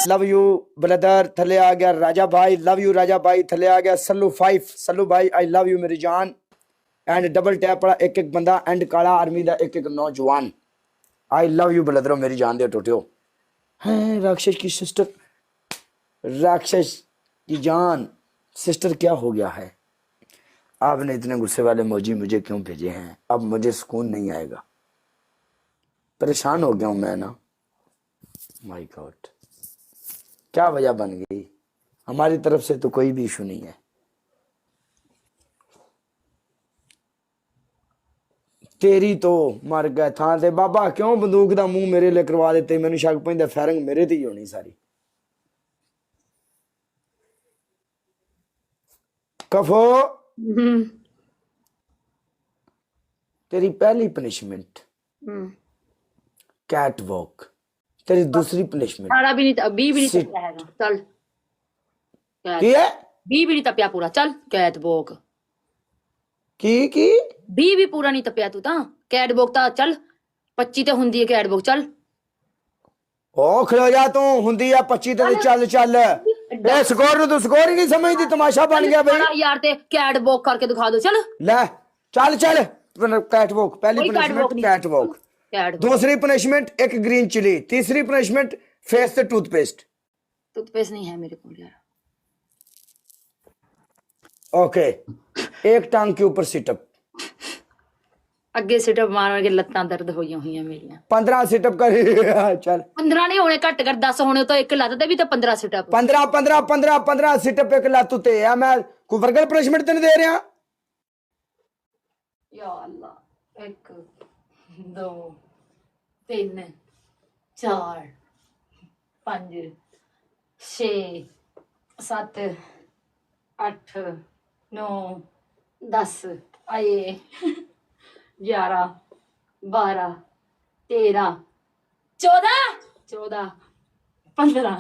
Love you brother थले आ गया। राजा भाई लव यू। राजा भाई थले आ गया। सल्लू 5 सल्लू भाई आई लव यू मेरी जान। एंड डबल टैप वाला एक एक बंदा एंड काला आर्मी का एक एक नौजवान आई लव यू ब्रदरो मेरी जान दे टोटियो हैं। राक्षस की सिस्टर राक्षस की जान सिस्टर क्या हो गया है? आपने इतने गुस्से वाले मौजी मुझे क्यों भेजे हैं? अब मुझे सुकून नहीं आएगा। परेशान हो गया हूं मैं ना। माय गॉड क्या वजह बन गई? हमारी तरफ से तो कोई भी इशू नहीं है। तेरी तो मर गए थां ते बाबा क्यों बंदूक दा मुंह मेरे लिए करवा देते? मैनू शक पैंदा फायरिंग मेरे ते ही होनी सारी। कफो तेरी पहली पनिशमेंट कैट वॉक। तेरी दूसरी पनिशमेंट सारा भी नहीं बी भी नहीं तपिया हैगा चल की है? बी भी नहीं तपिया पूरा चल कैट वॉक की बी भी पूरा नहीं तपिया तू ਤਾਂ कैट वॉक ਤਾਂ चल 25 ਤੇ ਹੁੰਦੀ ਹੈ कैट वॉक चल ओ खलो जा तू हुंदी आ 25 ते चल चल ए स्कोर नु तू स्कोर ही नहीं समझदी तमाशा बन गया भाई यार ते कैट वॉक करके दिखा दो चल ले चल चल कैट वॉक पहली पनिशमेंट कैट वॉक दूसरी पनिशमेंट एक ग्रीन चिली तीसरी पनिशमेंट फेस से टूथपेस्ट नहीं है मेरे को यार ओके एक टांग के ऊपर सिटअप ਅੱਗੇ ਸਿਟਅਪ ਮਾਰ ਕੇ ਲੱਤਾਂ ਦਰਦ ਹੋਈਆਂ ਹੋਈਆਂ ਮੇਰੀਆਂ 15 ਸਿਟअप कर चल 15 ਨਹੀਂ ਹੋਣੇ ਘੱਟ ਕਰ 10 ਹੋਣੇ ਤਾਂ ਇੱਕ ਲੱਤ ਤੇ ਵੀ ਤਾਂ 15 ਸਿਟਅਪ 15 ਸਿਟअप ਇੱਕ ਲੱਤ ਉਤੇ ਆ ਮੈਂ ਕੋਈ ਵਰਗਲ ਪਨਿਸ਼ਮੈਂਟ ਤੈਨੂੰ ਦੇ ਰਿਹਾ ਯਾ ਅੱਲਾ 1 2 3 4 5 6 7 8 9 10 ਆਏ 11 12 13 14 15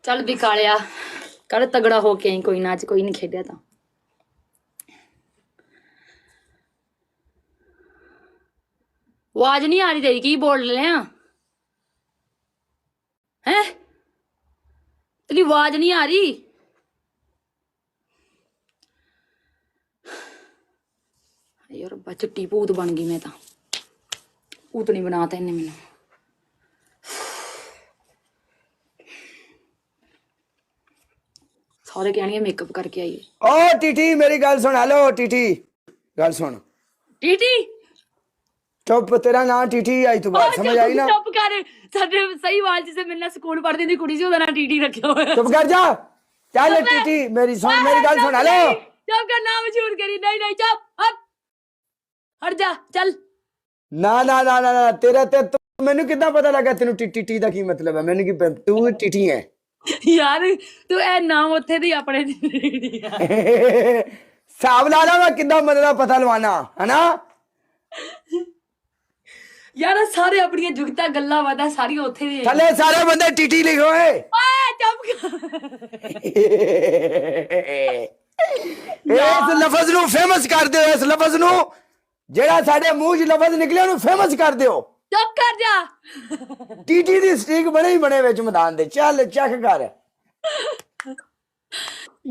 ਚੱਲ ਵੀ ਕਾਲਿਆ ਕੱਲ ਤਗੜਾ ਹੋ ਕੇ ਆਈ ਕੋਈ ਨਾ ਅੱਜ ਕੋਈ ਨਹੀਂ ਖੇਡਿਆ ਤਾਂ ਆਵਾਜ਼ ਨਹੀਂ ਆ ਰਹੀ ਤੇਰੀ ਕੀ ਬੋਲ ਰਹੇ ਆ ਹੈ ਤੇਰੀ ਆਵਾਜ਼ ਨਹੀਂ ਆ ਰਹੀ ਯਾਰ ਰੱਬਾ ਚਿੱਟੀ ਭੂਤ ਬਣ ਗਈ ਮੈਂ ਤਾਂ ਭੂਤਣੀ ਬਣਾਤਾ ਇਹਨੇ ਮੈਨੂੰ ਸਾਰੇ ਕਹਿਣਗੇ ਮੇਕਅਪ ਕਰਕੇ ਆਈ ਓ ਟੀਟੀ ਮੇਰੀ ਗੱਲ ਸੁਣ ਹੈਲੋ ਟੀਟੀ ਗੱਲ ਸੁਣ ਟੀਟੀ ਚੁੱਪ ਤੇਰਾ ਨਾਂ ਟੀਟੀ ਆਈ ਤੂੰ ਬਾਤ ਸਮਝ ਆਈ ਨਾ ਚੁੱਪ ਕਰ ਸਾਡੇ ਸਹੀ ਆਵਾਜ਼ ਜਿਸੇ ਮਿਲਣਾ ਸਕੂਲ ਪੜ੍ਹਦੀ ਦੀ ਕੁੜੀ ਸੀ ਉਹਦਾ ਨਾਂ ਟੀਟੀ ਰੱਖਿਆ ਹੋਇਆ ਚੁੱਪ ਕਰ ਜਾ ਚੱਲ ਟੀਟੀ ਮੇਰੀ ਸੁਣ ਮੇਰੀ ਗੱਲ ਸੁਣ ਹੈਲੋ ਚੁੱਪ ਕਰ ਨਾਮ ਮਸ਼ਹੂਰ ਕਰੀ ਨਹੀਂ ਚੁੱਪ ਹਟ ਜਾ ਚੱਲ ਨਾ ਤੇਰਾ ਤੇ ਮੈਨੂੰ ਕਿੱਦਾਂ ਪਤਾ ਲੱਗਾ ਤੈਨੂੰ ਟੀਟੀ ਦਾ ਕੀ ਮਤਲਬ ਹੈ? ਮੈਨੂੰ ਕੀ ਤੂੰ ਟੀਟੀ ਹੈ ਯਾਰ ਤੂੰ ਇਹ ਨਾਮ ਉੱਥੇ ਦੀ ਆਪਣੇ ਹਿਸਾਬ ਲਾ ਲਾ ਮੈਂ ਕਿੱਦਾਂ ਮਤਲਬ ਪਤਾ ਲਵਾਣਾ ਹਨਾ ਯਾਰ ਸਾਰੇ ਆਪਣੀਆਂ ਜੁਗਤਾ ਗੱਲਾਂ ਵਾਦਾ ਸਾਰੀਆਂ ਉੱਥੇ ਦੀ ਥੱਲੇ ਸਾਰੇ ਬੰਦੇ ਟੀਟੀ ਲਿਖੋ ਓਏ ਚੁੱਪ ਇਸ ਲਫ਼ਜ਼ ਨੂੰ ਫੇਮਸ ਕਰ ਦਿਓ ਇਸ ਲਫ਼ਜ਼ ਨੂੰ ਜਿਹੜਾ ਸਾਡੇ ਮੂੰਹ 'ਚ ਲਫ਼ਜ਼ ਨਿਕਲਿਆ ਉਹਨੂੰ ਫੇਮਸ ਕਰ ਦਿਓ ਚੁੱਪ ਕਰ ਜਾ ਟੀਟੀ ਦੀ ਸਟ੍ਰੀਕ ਬਣੇ ਹੀ ਬਣੇ ਵਿੱਚ ਮੈਦਾਨ ਦੇ ਚੱਲ ਚੱਕ ਕਰ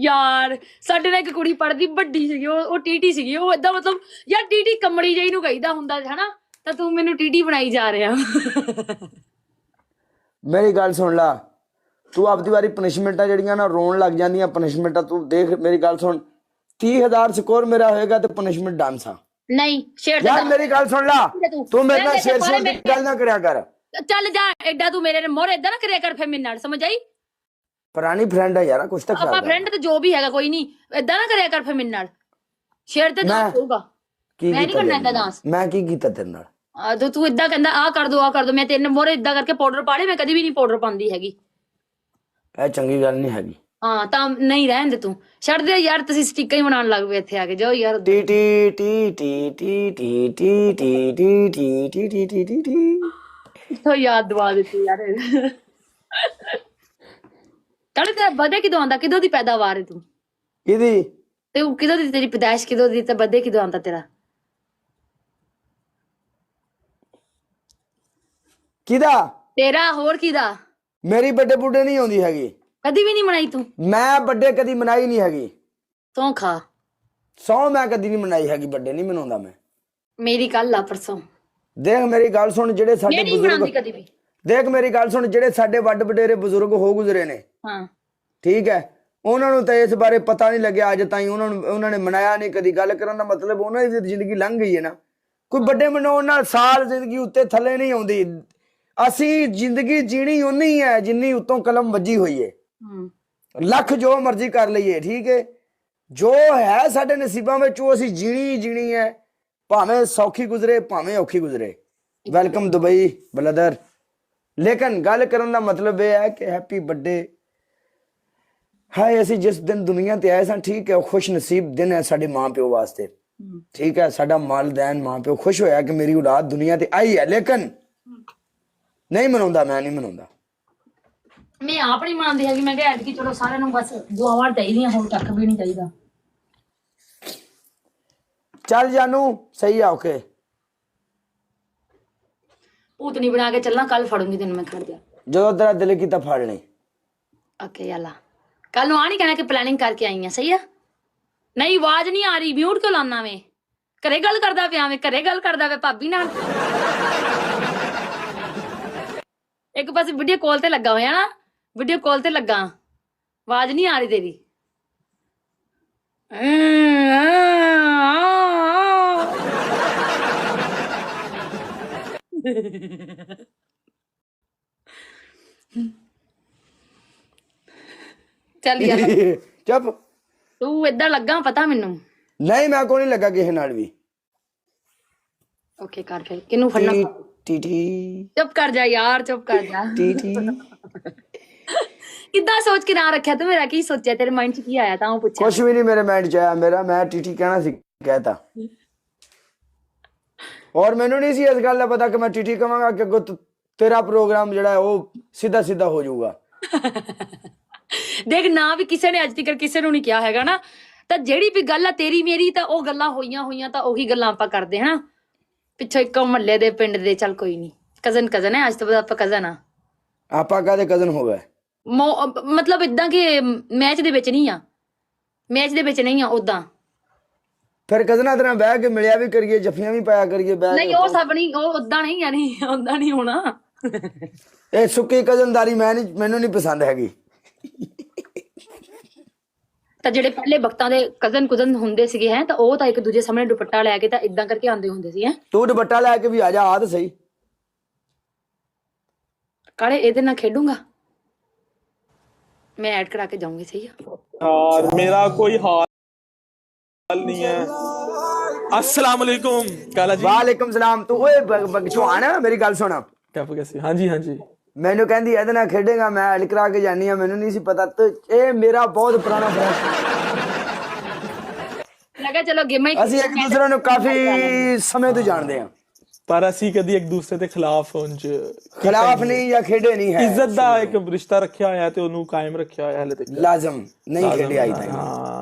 ਯਾਰ ਸਾਡੇ ਨਾਲ ਇੱਕ ਕੁੜੀ ਪੜਦੀ ਵੱਡੀ ਸੀਗੀ ਉਹ ਟੀਟੀ ਸੀਗੀ ਉਹ ਏਦਾਂ ਮਤਲਬ ਯਾਰ ਟੀਟੀ ਕੰਮੜੀ ਜਿਹੀ ਨੂੰ ਕਹੀਦਾ ਹੁੰਦਾ ਹਨਾ ਤਾਂ ਤੂੰ ਮੈਨੂੰ ਟੀਟੀ ਬਣਾਈ ਜਾ ਰਿਹਾ ਮੇਰੀ ਗੱਲ ਸੁਣ ਲਾ ਤੂੰ ਆਪਦੀ ਵਾਰੀ ਪਨਿਸ਼ਮੈਂਟਾਂ ਜਿਹੜੀਆਂ ਨਾ ਰੋਣ ਲੱਗ ਜਾਂਦੀਆਂ ਪਨਿਸ਼ਮੈਂਟਾਂ ਤੂੰ ਦੇਖ ਮੇਰੀ ਗੱਲ ਸੁਣ 30,000 ਸਕੋਰ ਮੇਰਾ ਹੋਏਗਾ ਤੇ ਪਨਿਸ਼ਮੈਂਟ ਡਾਂਸ ਆ ਨਹੀਂ ਸ਼ੇਰ ਯਾਰ ਮੇਰੀ ਗੱਲ ਸੁਣ ਲਾ ਤੂੰ ਮੇਰੇ ਨਾਲ ਸ਼ੇਰ ਦੀ ਗੱਲ ਨਾ ਕਰਿਆ ਕਰ ਚੱਲ ਜਾ ਐਡਾ ਤੂੰ ਮੇਰੇ ਮੋਰ ਏਦਾਂ ਨਾ ਕਰਿਆ ਕਰ ਫੇ ਮੇਰੇ ਨਾਲ ਸਮਝ ਆਈ ਪੁਰਾਣੀ ਫਰੈਂਡ ਹੈ ਯਾਰ ਕੁਛ ਤਾਂ ਆਪਾਂ ਫਰੈਂਡ ਤੇ ਜੋ ਵੀ ਹੈਗਾ ਕੋਈ ਨਹੀਂ ਏਦਾਂ ਨਾ ਕਰਿਆ ਕਰ ਫੇ ਮੇਰੇ ਨਾਲ ਸ਼ੇਰ ਤੇ ਤਾਂ ਹੋਊਗਾ ਮੈਂ ਨਹੀਂ ਕਰਨਾ ਏਦਾਂ ਡਾਂਸ ਮੈਂ ਕੀ ਕੀਤਾ ਤੇਰੇ ਨਾਲ ਤੂੰ ਏਦਾਂ ਕਹਿੰਦਾ ਆ ਕਰ ਦੋ ਮੈਂ ਤੇਰੇ ਮੋਰੇ ਏਦਾਂ ਕਰਕੇ ਪਾਊਡਰ ਪਾ ਲੇ ਮੈਂ ਕਦੀ ਵੀ ਨਹੀਂ ਪਾਊਡਰ ਪਾਉਂਦੀ ਹੈਗੀ ਇਹ ਚੰਗੀ ਗੱਲ ਨਹੀਂ ਹੈਗੀ ਹਾਂ ਤਾਂ ਨਹੀਂ ਰਹਿਣ ਦੇ ਤੂੰ ਛੱਡ ਦੇ ਯਾਰ ਤੁਸੀਂ ਸਟਿੱਕਾਂ ਹੀ ਬਣਾਉਣ ਲੱਗ ਪਏ ਇੱਥੇ ਆ ਕੇ ਜਾਓ ਯਾਰ T T T T T T T T T T T T T T T ਤੋ ਯਾਦ ਦਵਾ ਦਿੱਤੀ ਯਾਰ ਕੱਲ ਤੇਰਾ ਬਰਥਡੇ ਕਿਦੋਂ ਆਉਂਦਾ ਕਿਦੋਂ ਦੀ ਪੈਦਾਵਾਰ ਹੈ ਤੂੰ ਕਿਹਦੀ ਤੇ ਉਹ ਕਿਦੋਂ ਦੀ ਤੇਰੀ ਪੈਦਾਇਸ਼ ਕਿਦੋਂ ਦੀ ਤੇ ਬਰਥਡੇ ਕਿਦੋਂ ਆਉਂਦਾ ਤੇਰਾ ਕਿਹਦਾ? ਤੇਰਾ ਹੋਰ ਕਿਹਦਾ? ਮੇਰੀ ਬਰਥਡੇ ਬੁੱਢੇ ਨਹੀਂ ਆਉਂਦੀ ਹੈਗੀ। ਕਦੀ ਵੀ ਨਹੀਂ ਮਨਾਈ ਤੂੰ? ਮੈਂ ਬਰਥਡੇ ਕਦੀ ਮਨਾਈ ਨਹੀਂ ਹੈਗੀ। ਤੂੰ ਖਾ ਸੌ ਮੈਂ ਕਦੀ ਨਹੀਂ ਮਨਾਈ ਹੈਗੀ। ਬਰਥਡੇ ਨਹੀਂ ਮਨਾਉਂਦਾ ਮੈਂ। ਮੇਰੀ ਕੱਲ ਆ ਪਰਸੋਂ। ਦੇਖ ਮੇਰੀ ਗੱਲ ਸੁਣ, ਜਿਹੜੇ ਸਾਡੇ ਮੈਂ ਨਹੀਂ ਬਜ਼ੁਰਗ, ਮਨਾਉਂਦੀ ਕਦੀ ਵੀ। ਦੇਖ ਮੇਰੀ ਗੱਲ ਸੁਣ, ਜਿਹੜੇ ਸਾਡੇ ਵੱਡ ਵਡੇਰੇ ਬਜ਼ੁਰਗ ਹੋ ਗੁਜ਼ਰੇ ਨੇ, ਹਾਂ ਠੀਕ ਹੈ, ਉਹਨਾਂ ਨੂੰ ਤਾਂ ਇਸ ਬਾਰੇ ਪਤਾ ਨਹੀਂ ਲੱਗਿਆ ਅੱਜ ਤਾਈਂ। ਉਹਨਾਂ ਨੇ ਮਨਾਇਆ ਨਹੀਂ ਕਦੀ। ਗੱਲ ਕਰਨ ਦਾ ਮਤਲਬ ਉਹਨਾਂ ਦੀ ਜ਼ਿੰਦਗੀ ਲੰਘ ਗਈ ਹੈ ਨਾ। ਕੋਈ ਵੱਡੇ ਮਨਾਉਣ ਨਾਲ ਸਾਲ ਜ਼ਿੰਦਗੀ ਉੱਤੇ ਥੱਲੇ ਨਹੀਂ ਆਉਂਦੀ। ਅਸੀਂ ਜ਼ਿੰਦਗੀ ਜੀਣੀ ਉਨੀ ਹੈ ਜਿੰਨੀ ਉੱਤੋਂ ਕਲਮ ਵੱਜੀ ਹੋਈ ਹੈ। ਲੱਖ ਜੋ ਮਰਜ਼ੀ ਕਰ ਲਈਏ, ਠੀਕ ਹੈ, ਜੋ ਹੈ ਸਾਡੇ ਨਸੀਬਾਂ ਵਿੱਚ ਉਹ ਅਸੀਂ ਜੀਣੀ ਹੈ, ਭਾਵੇਂ ਸੌਖੀ ਗੁਜ਼ਰੇ ਭਾਵੇਂ ਔਖੀ ਗੁਜ਼ਰੇ। Welcome Dubai ਬਲਦਰ। ਲੇਕਿਨ ਗੱਲ ਕਰਨ ਦਾ ਮਤਲਬ ਇਹ ਹੈ ਕਿ ਹੈਪੀ ਬਰਥਡੇ। ਹਾਏ ਅਸੀਂ ਜਿਸ ਦਿਨ ਦੁਨੀਆ ਤੇ ਆਏ ਸਾਂ, ਠੀਕ ਹੈ, ਉਹ ਖੁਸ਼ ਨਸੀਬ ਦਿਨ ਹੈ ਸਾਡੇ ਮਾਂ ਪਿਓ ਵਾਸਤੇ, ਠੀਕ ਹੈ। ਸਾਡਾ ਮਾਲਦੈਨ ਮਾਂ ਪਿਓ ਖੁਸ਼ ਹੋਇਆ ਕਿ ਮੇਰੀ ਔਲਾਦ ਦੁਨੀਆ ਤੇ ਆਈ ਹੈ। ਲੇਕਿਨ ਨਹੀਂ ਮਨਾਉਂਦਾ, ਮੈਂ ਨਹੀਂ ਮਨਾਉਂਦਾ। ਮੈਂ ਆਪ ਨਹੀਂ ਮੰਨਦੀ ਹੈਗੀ। ਮੈਂ ਕਿਹਾ ਐਤਕੀ ਚਲੋ ਸਾਰਿਆਂ ਨੂੰ ਬਸ ਦੁਆਵਾਂ ਚਾਹੀਦੀਆਂ, ਹੋਰ ਕੱਖ ਵੀ ਨਹੀਂ ਚਾਹੀਦਾ। ਚੱਲ ਜਾਨੂ ਸਹੀ ਆ। ਓਕੇ ਭੂਤਨੀ ਬਣਾ ਕੇ ਚੱਲਣਾ। ਕੱਲ ਫੜੂੰਗੀ ਤੈਨੂੰ ਮੈਂ। ਖੜ ਜਾ। ਜਦੋਂ ਤੇਰਾ ਦਿਲ ਕੀਤਾ ਫੜ ਲਈ। ਓਕੇ ਯਾਲਾ। ਕੱਲ ਨੂੰ ਆ ਨਹੀਂ ਕਹਿਣਾ ਕਿ ਪਲੈਨਿੰਗ ਕਰਕੇ ਆਈ ਆ। ਸਹੀ ਆ? ਨਹੀਂ ਆਵਾਜ਼ ਨਹੀਂ ਆ ਰਹੀ। ਮਿਊਟ ਕਿਉਂ ਲਾਉਣਾ ਵੇ? ਘਰੇ ਗੱਲ ਕਰਦਾ ਪਿਆ ਵੇ। ਘਰੇ ਗੱਲ ਕਰਦਾ ਵੇ ਭਾਬੀ ਨਾਲ। ਇੱਕ ਪਾਸੇ ਵੀਡੀਓ ਕਾਲ ਤੇ ਲੱਗਾ ਹੋਇਆ ਨਾ। ਵੀਡੀਓ ਕਾਲ ਤੇ ਲੱਗਾ। ਆਵਾਜ਼ ਨਹੀਂ ਆ ਰਹੀ ਤੇਰੀ। ਚੱਲ ਯਾਰ ਚੁੱਪ। ਤੂੰ ਏਦਾਂ ਲੱਗਾ ਪਤਾ ਮੈਨੂੰ। ਨਹੀਂ ਮੈਂ ਕੋਈ ਨਹੀਂ ਲੱਗਾ ਕਿਸੇ ਨਾਲ ਵੀ। ਓਕੇ ਕਰ ਫਿਰ। ਕਿਹਨੂੰ ਫੜਨਾ? ਟੀਟੀ ਚੁੱਪ ਕਰ ਜਾ ਯਾਰ। ਚੁੱਪ ਕਰ ਜਾ। ਟੀਟੀ ਕਿੱਦਾਂ ਸੋਚ ਕੇ ਨਾਂ ਰੱਖਿਆ ਤੂੰ ਮੇਰਾ? ਕੀ ਸੋਚਿਆ? ਤੇਰੇ ਮਾਈਂਡ 'ਚ ਕੀ ਆਇਆ ਤਾਂ ਉਹ ਪੁੱਛਿਆ। ਕੁਛ ਵੀ ਨਹੀਂ ਮੇਰੇ ਮਾਈਂਡ 'ਚ ਆਇਆ। ਮੈਂ ਟੀਟੀ ਕਹਿਣਾ ਸੀ, ਕਹਿਤਾ। ਔਰ ਮੈਨੂੰ ਨਹੀਂ ਸੀ ਇਸ ਗੱਲ ਦਾ ਪਤਾ ਕਿ ਮੈਂ ਟੀਟੀ ਕਵਾਂਗਾ ਕਿ ਅੱਗੋਂ ਤੇਰਾ ਪ੍ਰੋਗਰਾਮ ਜਿਹੜਾ ਹੈ ਉਹ ਸਿੱਧਾ ਹੋ ਜਾਊਗਾ। ਦੇਖ ਨਾ ਵੀ ਕਿਸੇ ਨੇ ਅੱਜ ਤੱਕ ਕਿਸੇ ਨੂੰ ਨਹੀਂ ਕਿਹਾ ਹੈਗਾ ਨਾ। ਤਾਂ ਜਿਹੜੀ ਵੀ ਗੱਲ ਆ ਤੇਰੀ ਮੇਰੀ, ਤਾਂ ਉਹ ਗੱਲਾਂ ਹੋਈਆਂ ਤਾਂ ਉਹੀ ਗੱਲਾਂ ਆਪਾਂ ਕਰਦੇ ਹਨਾ। ਪਿੱਛੋਂ ਇੱਕੋ ਮਹੱਲੇ ਦੇ ਪਿੰਡ ਦੇ। ਚੱਲ ਕੋਈ ਨਹੀਂ, ਕਜ਼ਨ ਹੈ। ਅੱਜ ਤੋਂ ਬਾਅਦ ਆਪਾਂ ਕਜ਼ਨ ਆ। ਆਪਾਂ ਕਾਹਦੇ ਕਜ਼ਨ ਹੋ ਗਏ? ਮਤਲਬ ਇਦਾਂ ਕਿ ਮੈਚ ਦੇ ਵਿੱਚ ਨਹੀਂ ਆ। ਮੈਚ ਦੇ ਵਿੱਚ ਨਹੀਂ ਆ ਉਦਾਂ। ਫਿਰ ਕਜ਼ਨਾਂ ਤਰ੍ਹਾਂ ਬਹਿ ਕੇ ਮਿਲਿਆ ਵੀ ਕਰੀਏ, ਜੱਫੀਆਂ ਵੀ ਪਾਇਆ ਕਰੀਏ। ਨਹੀਂ ਉਹ ਸਭ ਨਹੀਂ। ਉਹ ਉਦਾਂ ਨਹੀਂ ਆ। ਨਹੀਂ ਉਦਾਂ ਨਹੀਂ ਹੋਣਾ। ਇਹ ਸੁੱਕੀ ਕਜ਼ਨਦਾਰੀ ਮੈਨੂੰ ਨਹੀਂ ਪਸੰਦ ਹੈਗੀ। ਤਾਂ ਜਿਹੜੇ ਪਹਿਲੇ ਵਕਤਾਂ ਦੇ ਕਜ਼ਨ ਹੁੰਦੇ ਸੀਗੇ ਹੈ, ਤਾਂ ਉਹ ਤਾਂ ਇੱਕ ਦੂਜੇ ਸਾਹਮਣੇ ਦੁਪੱਟਾ ਲੈ ਕੇ ਤਾਂ ਇਦਾਂ ਕਰਕੇ ਆਉਂਦੇ ਹੁੰਦੇ ਸੀ ਹੈ। ਤੂੰ ਦੁਪੱਟਾ ਲੈ ਕੇ ਵੀ ਆ ਜਾ। ਆ ਤਾਂ ਸਹੀ। ਕਾਲੇ ਇਹਦੇ ਨਾਲ ਖੇਡੂੰਗਾ मैं। ऐड करा के जाऊंगी। सही है यार मेरा कोई हाल नहीं है। अस्सलाम वालेकुम काला जी। वालेकुम सलाम। तू ओए बगचवान मेरी गल सुन। कैसे? हाँ जी। ਮੈਨੂੰ ਕਹਿੰਦੀ ਇਹਦੇ ਨਾਲ ਖੇਡੇਗਾ, ਮੈਂ ਐਡ ਕਰਾ ਕੇ ਜਾਨੀ ਆ। ਮੈਨੂੰ ਨਹੀਂ ਸੀ ਪਤਾ। ਤੇ ਇਹ ਮੇਰਾ ਬਹੁਤ ਪੁਰਾਣਾ लगा चलो गेम ਅਸੀਂ ਇੱਕ ਦੂਸਰੇ ਨੂੰ ਕਾਫੀ ਸਮੇਂ ਤੋਂ ਜਾਣਦੇ ਆ। पर ਅਸੀਂ ਕਦੀ ਇੱਕ ਦੂਸਰੇ ਦੇ ਖਿਲਾਫ ਖਿਲਾਫ ਨਹੀਂ ਜਾਂ ਖੇਡੇ ਨਹੀਂ ਹੈ। ਇੱਜ਼ਤ ਦਾ ਇੱਕ ਰਿਸ਼ਤਾ ਰੱਖਿਆ ਹੋਇਆ ਤੇ ਉਹਨੂੰ ਕਾਇਮ ਰੱਖਿਆ ਹੋਇਆ ਹਲੇ ਤੱਕ। ਲਾਜ਼ਮ ਨਹੀਂ ਖੇਡਿਆ ਹੀ ਤਾਂ। ਹਾਂ